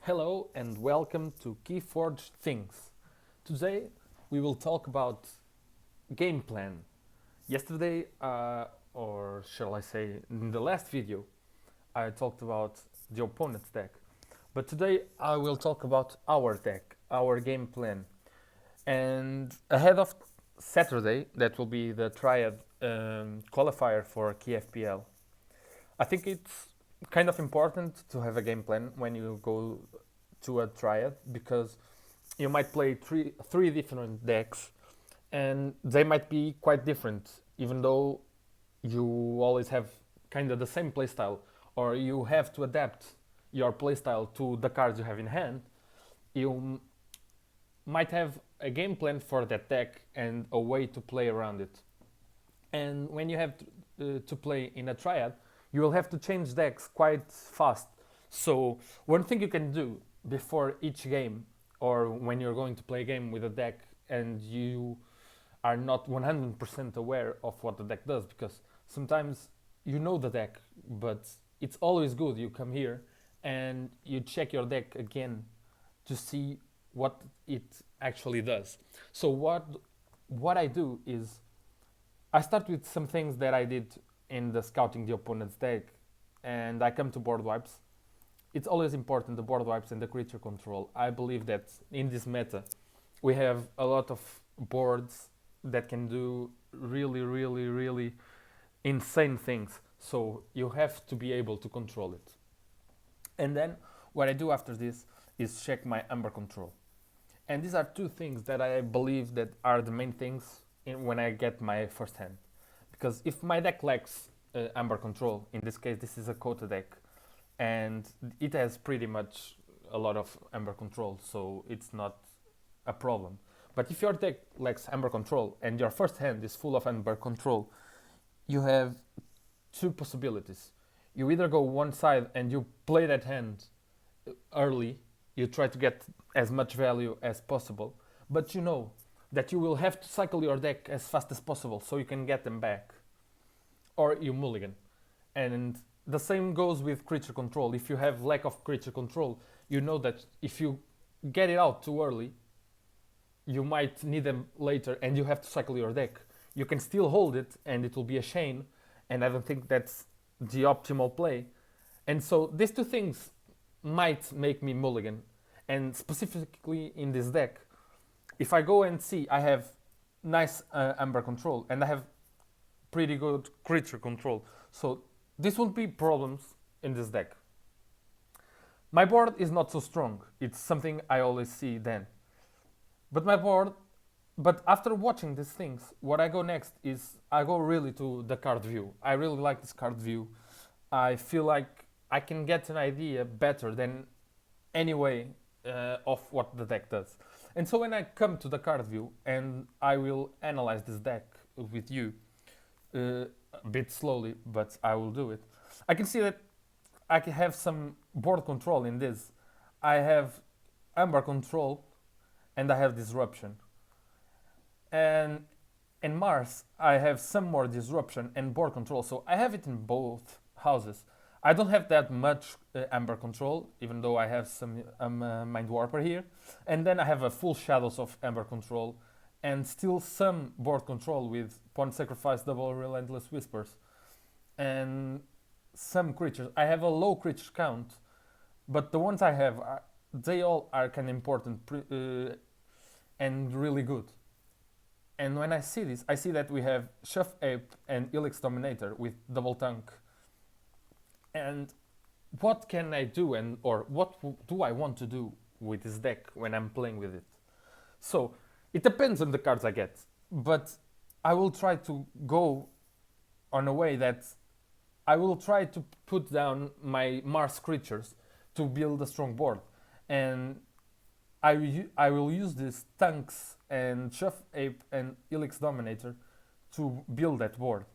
Hello and welcome to Keyforge Things. Today we will talk about game plan. Yesterday, or shall I say, in the last video, I talked about the opponent's deck. But today I will talk about our deck, our game plan. And ahead of Saturday, that will be the Triad qualifier for KFPL. I think it's kind of important to have a game plan when you go to a triad because you might play three different decks and they might be quite different even though you always have kind of the same playstyle or you have to adapt your playstyle to the cards you have in hand. You might have a game plan for that deck and a way to play around it. And when you have to play in a triad, you will have to change decks quite fast. So one thing you can do before each game, or when you're going to play a game with a deck and you are not 100% aware of what the deck does, because sometimes you know the deck, but it's always good you come here and you check your deck again to see what it actually does. So what I do is I start with some things that I did in the scouting the opponent's deck, and I come to board wipes. It's always important, the board wipes and the creature control. I believe that in this meta, we have a lot of boards that can do really, really, really insane things. So you have to be able to control it. And then what I do after this is check my amber control. And these are two things that I believe that are the main things when I get my first hand. Because if my deck lacks amber control, in this case this is a Kota deck, and it has pretty much a lot of amber control, so it's not a problem. But if your deck lacks amber control and your first hand is full of amber control, you have two possibilities. You either go one side and you play that hand early, you try to get as much value as possible, but you know that you will have to cycle your deck as fast as possible so you can get them back, or you mulligan. And the same goes with creature control. If you have lack of creature control, you know that if you get it out too early, you might need them later and you have to cycle your deck. You can still hold it and it will be a shame, and I don't think that's the optimal play. And so these two things might make me mulligan. And specifically in this deck, if I go and see I have nice amber control and I have pretty good creature control, so this won't be problems in this deck. My board is not so strong. It's something I always see then. But my board, but after watching these things, what I go next is I go really to the card view. I really like this card view. I feel like I can get an idea better than any way of what the deck does. And so when I come to the card view and I will analyze this deck with you a bit slowly, but I will do it. I can see that I can have some board control in this. I have amber control and I have disruption. And in Mars, I have some more disruption and board control. So I have it in both houses. I don't have that much amber control, even though I have some mind warper here. And then I have a full shadows of amber control and still some board control with pawn sacrifice, double relentless whispers, and some creatures. I have a low creature count, but the ones I have, they all are kind of important and really good. And when I see this, I see that we have Chef Ape and Elix Dominator with double tank. And what can I do, and or what do I want to do with this deck when I'm playing with it? So it depends on the cards I get, but I will try to go on a way that I will try to put down my Mars creatures to build a strong board. And I will use these tanks and Chef Ape and Elix Dominator to build that board.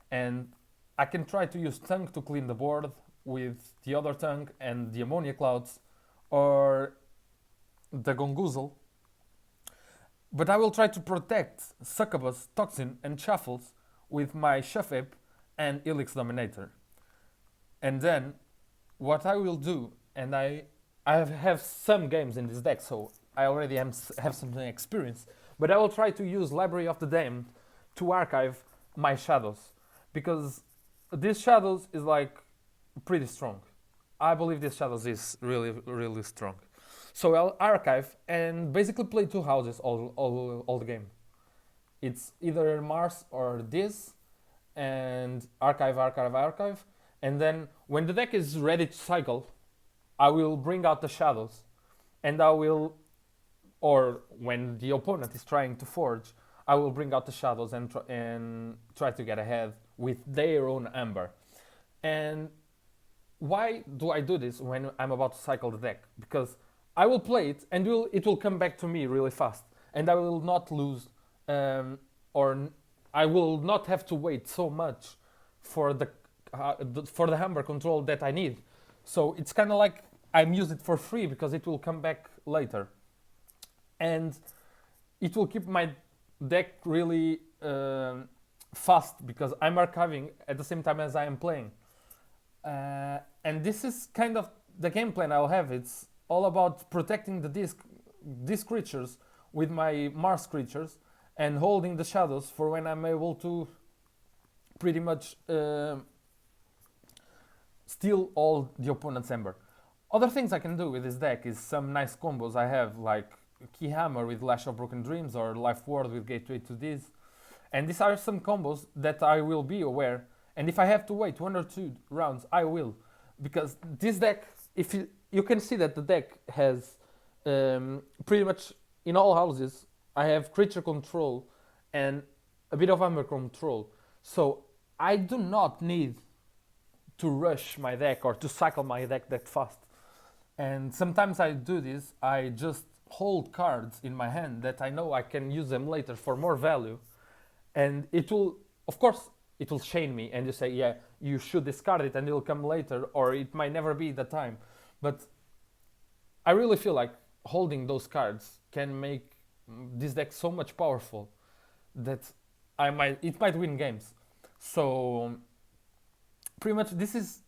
And I can try to use tank to clean the board with the other tank and the ammonia clouds, or the gongoozle. But I will try to protect Succubus, Toxin and Shuffles with my Chef Ape and Elix Dominator. And then what I will do, and I have some games in this deck, so I already have some experience. But I will try to use Library of the Damned to archive my shadows, because this shadows is like pretty strong. I believe this shadows is really strong. So I'll archive and basically play two houses all the game. It's either Mars or this, and archive, and then when the deck is ready to cycle, I will bring out the shadows, and I will, or when the opponent is trying to forge, I will bring out the shadows and try to get ahead with their own amber. And why do I do this when I'm about to cycle the deck? Because I will play it and it will come back to me really fast, and I will not lose, or I will not have to wait so much for the hammer control that I need. So it's kind of like I'm using it for free because it will come back later, and it will keep my deck really fast because I'm archiving at the same time as I am playing. And this is kind of the game plan I'll have. It's all about protecting these creatures with my Mars creatures and holding the shadows for when I'm able to pretty much steal all the opponent's ember. Other things I can do with this deck is some nice combos I have, like Key Hammer with Lash of Broken Dreams or Life Ward with Gateway to this. And these are some combos that I will be aware, and if I have to wait 1 or 2 rounds, I will. Because this deck, if you can see that the deck has pretty much in all houses, I have creature control and a bit of hammer control. So I do not need to rush my deck or to cycle my deck that fast. And sometimes I do this, I just hold cards in my hand that I know I can use them later for more value. And it will, of course, it will shame me and you say, yeah, you should discard it and it'll come later, or it might never be the time. But I really feel like holding those cards can make this deck so much powerful that it might win games. So pretty much this is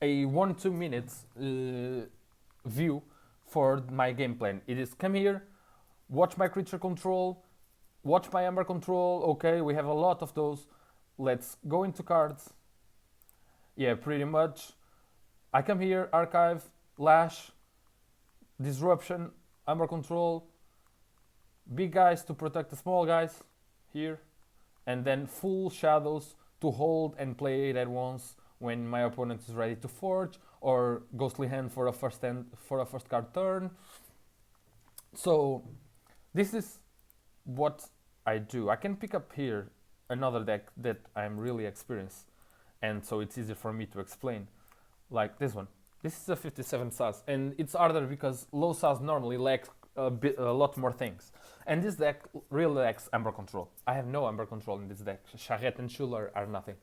a 1-2 minutes view for my game plan. It is come here, watch my creature control, watch my amber control. Okay, we have a lot of those. Let's go into cards. Yeah, pretty much. I come here, archive, lash, disruption, amber control, big guys to protect the small guys here, and then full shadows to hold and play it at once when my opponent is ready to forge, or ghostly hand for a first card turn. So this is what I do. I can pick up here another deck that I'm really experienced, and so it's easier for me to explain, like this one. This is a 57 SAS, and it's harder because low SAS normally lacks a lot more things. And this deck really lacks amber control. I have no amber control in this deck. Charrette and Schuller are nothing.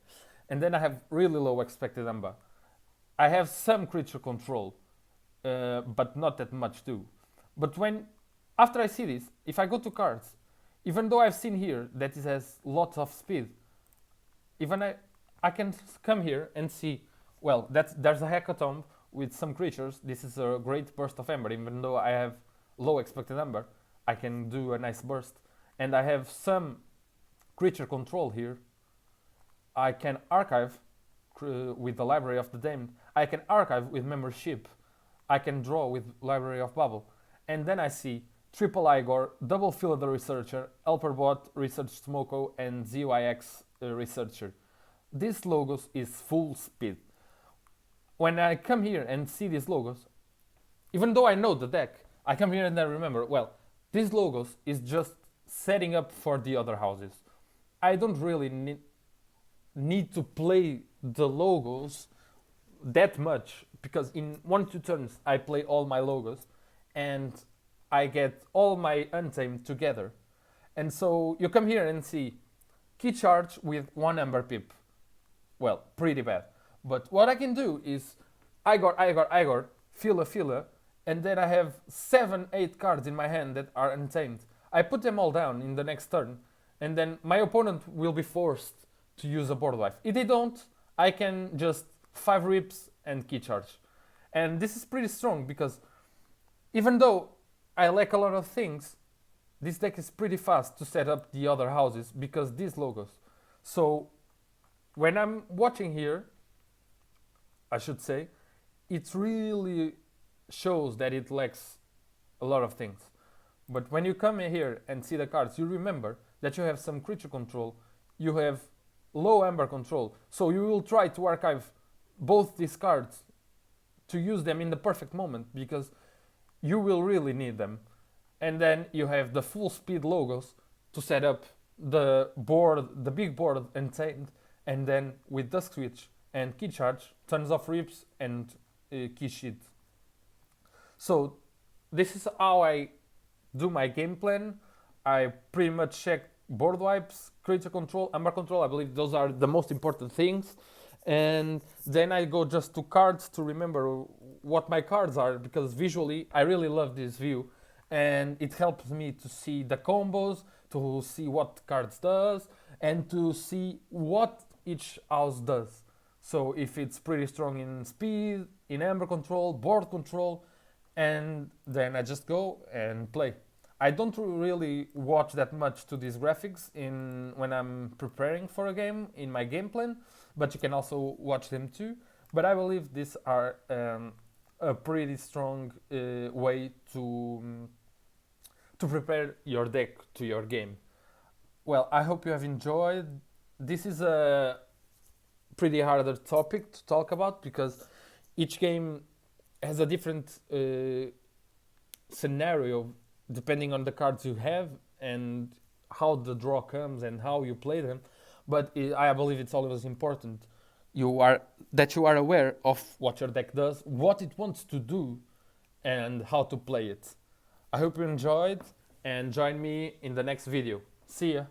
And then I have really low expected amber. I have some creature control, but not that much too. But after I see this, if I go to cards, even though I've seen here that it has lots of speed, even I can come here and see, well, there's a Hecatomb with some creatures. This is a great burst of amber. Even though I have low expected amber, I can do a nice burst. And I have some creature control here. I can archive with the Library of the Damned. I can archive with Membership. I can draw with Library of Babel. And then I see Triple Igor, Double Philo the Researcher, Helperbot, Research Smoko, and ZYX Researcher. This logos is full speed. When I come here and see these logos, even though I know the deck, I come here and I remember, well, these logos is just setting up for the other houses. I don't really need to play the logos that much, because in 1-2 turns I play all my logos and I get all my Untamed together. And so you come here and see Key Charge with 1 Amber Pip. Well, pretty bad. But what I can do is Igor, Phila, and then I have 7-8 cards in my hand that are Untamed. I put them all down in the next turn, and then my opponent will be forced to use a board wipe. If they don't, I can just 5 rips and Key Charge. And this is pretty strong because Even though I lack a lot of things, this deck is pretty fast to set up the other houses because these logos. So when I'm watching here, I should say, it really shows that it lacks a lot of things. But when you come in here and see the cards, you remember that you have some creature control, you have low amber control, so you will try to archive both these cards to use them in the perfect moment because you will really need them. And then you have the full speed logos to set up the board, the big board Untamed, and then with Dusk Switch and Key Charge, tons of rips and Key Sheet. So this is how I do my game plan. I pretty much check board wipes, creature control, amber control. I believe those are the most important things. And then I go just to cards to remember what my cards are because visually I really love this view and it helps me to see the combos, to see what cards does, and to see what each house does. So if it's pretty strong in speed, in amber control, board control, and then I just go and play. I don't really watch that much to these graphics in when I'm preparing for a game in my game plan, but you can also watch them too. But I believe these are a pretty strong way to prepare your deck to your game. Well, I hope you have enjoyed. This is a pretty harder topic to talk about because each game has a different scenario depending on the cards you have and how the draw comes and how you play them. But I believe it's always important you are aware of what your deck does, what it wants to do, and how to play it. I hope you enjoyed and join me in the next video. See ya!